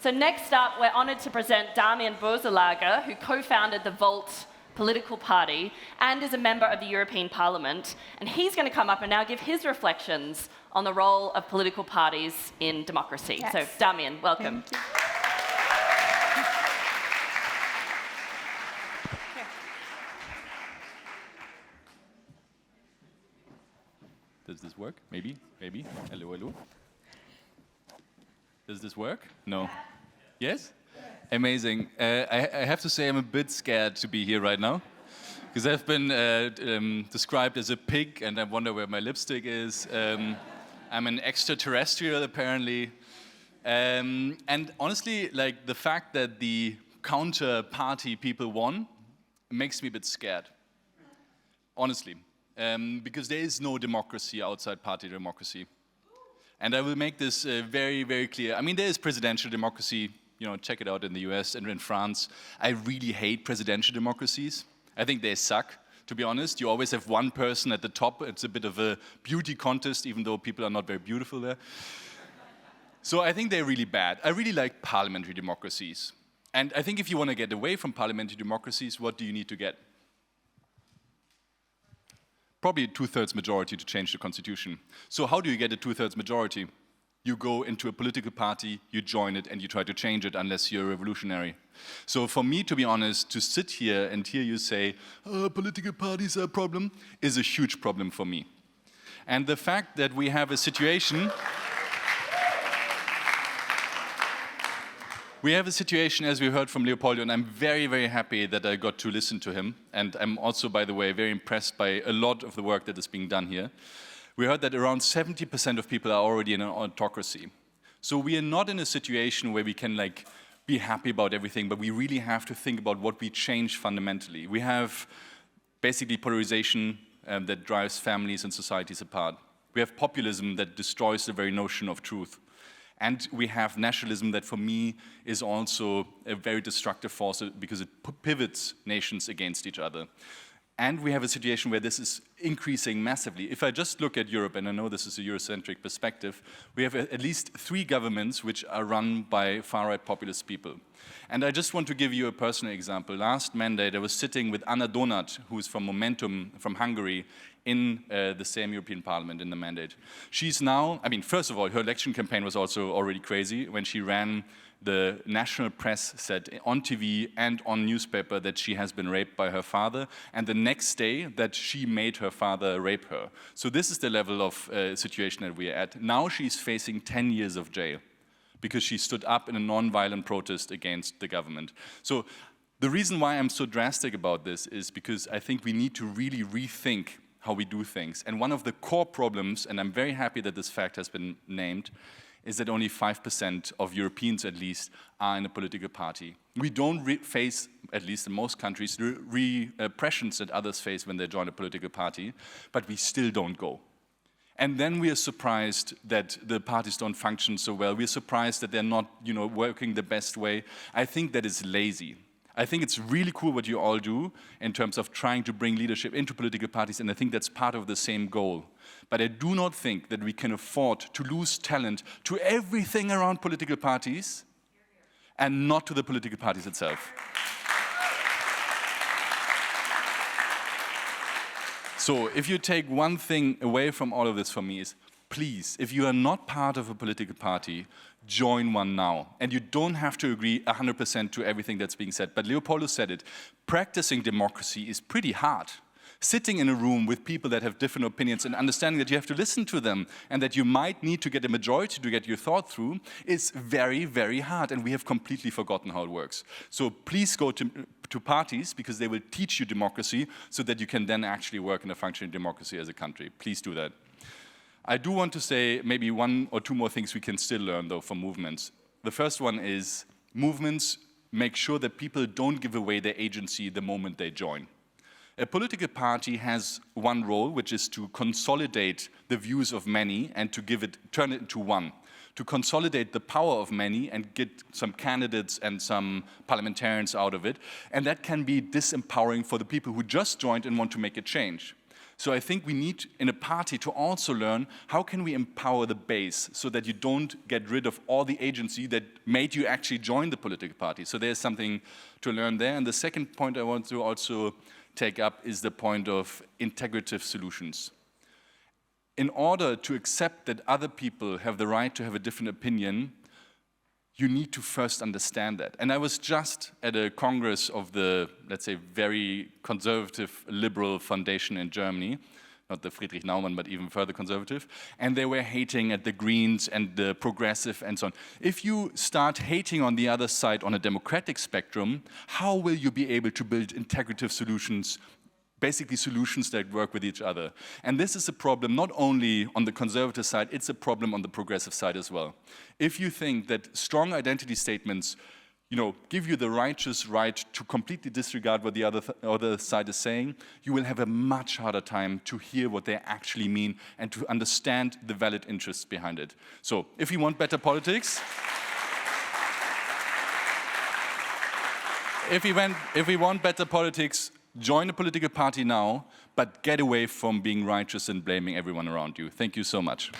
So next up, we're honoured to present Damian Boeselager, who co-founded the Volt political party and is a member of the European Parliament. And he's going to come up and now give his reflections on the role of political parties in democracy. Yes. So, Damian, welcome. Does this work? Maybe? Maybe? Hello, hello? Does this work? No. Yes? Amazing. I have to say I'm a bit scared to be here right now, because I've been described as a pig, and I wonder where my lipstick is. I'm an extraterrestrial, apparently. And honestly, like, the fact that the counter-party people won makes me a bit scared. Honestly. Because there is no democracy outside party democracy. And I will make this very, very clear. I mean, there is presidential democracy. You know, check it out in the US and in France. I really hate presidential democracies. I think they suck, to be honest. You always have one person at the top. It's a bit of a beauty contest, even though people are not very beautiful there. So I think they're really bad. I really like parliamentary democracies. And I think if you want to get away from parliamentary democracies, what do you need to get? Probably a two-thirds majority to change the constitution. So how do you get a two-thirds majority? You go into a political party, you join it, and you try to change it unless you're revolutionary. So for me, to be honest, to sit here and hear you say, oh, political parties are a problem, is a huge problem for me. And the fact that we have a situation... We have a situation, as we heard from Leopoldo, and I'm very, very happy that I got to listen to him. And I'm also, by the way, very impressed by a lot of the work that is being done here. We heard that around 70% of people are already in an autocracy. So we are not in a situation where we can, like, be happy about everything, but we really have to think about what we change fundamentally. We have basically polarization that drives families and societies apart. We have populism that destroys the very notion of truth. And we have nationalism that, for me, is also a very destructive force because it pivots nations against each other. And we have a situation where this is increasing massively. If I just look at Europe, and I know this is a Eurocentric perspective, we have at least 3 governments which are run by far-right populist people. And I just want to give you a personal example. Last mandate, I was sitting with Anna Donat, who is from Momentum, from Hungary, in the same European Parliament in the mandate. She's now, I mean, first of all, her election campaign was also already crazy. When she ran, the national press said on TV and on newspaper that she has been raped by her father, and the next day that she made her father rape her. So this is the level of situation that we are at. Now she's facing 10 years of jail because she stood up in a non-violent protest against the government. So the reason why I'm so drastic about this is because I think we need to really rethink how we do things. And one of the core problems, and I'm very happy that this fact has been named, is that only 5% of Europeans, at least, are in a political party. We don't face, at least in most countries, the repressions that others face when they join a political party, but we still don't go. And then we are surprised that the parties don't function so well. We're surprised that they're not, working the best way. I think that is lazy. I think it's really cool what you all do in terms of trying to bring leadership into political parties, and I think that's part of the same goal. But I do not think that we can afford to lose talent to everything around political parties and not to the political parties itself. So if you take one thing away from all of this for me is, please, if you are not part of a political party, join one now. And you don't have to agree 100% to everything that's being said. But Leopoldo said it, practicing democracy is pretty hard. Sitting in a room with people that have different opinions and understanding that you have to listen to them and that you might need to get a majority to get your thought through is very, very hard. And we have completely forgotten how it works. So please go to parties because they will teach you democracy so that you can then actually work in a functioning democracy as a country. Please do that. I do want to say maybe 1 or 2 more things we can still learn, though, from movements. The first one is movements make sure that people don't give away their agency the moment they join. A political party has one role, which is to consolidate the views of many and to turn it into one. To consolidate the power of many and get some candidates and some parliamentarians out of it. And that can be disempowering for the people who just joined and want to make a change. So I think we need, in a party, to also learn how can we empower the base so that you don't get rid of all the agency that made you actually join the political party. So there's something to learn there. And the second point I want to also take up is the point of integrative solutions. In order to accept that other people have the right to have a different opinion, you need to first understand that. And I was just at a congress of the, let's say, very conservative liberal foundation in Germany, not the Friedrich Naumann, but even further conservative, and they were hating at the Greens and the progressive and so on. If you start hating on the other side on a democratic spectrum, how will you be able to build integrative solutions, basically solutions that work with each other? And this is a problem not only on the conservative side, it's a problem on the progressive side as well. If you think that strong identity statements, give you the righteous right to completely disregard what the other side is saying, you will have a much harder time to hear what they actually mean and to understand the valid interests behind it. So, if you want better politics, if we want better politics, join a political party now, but get away from being righteous and blaming everyone around you. Thank you so much.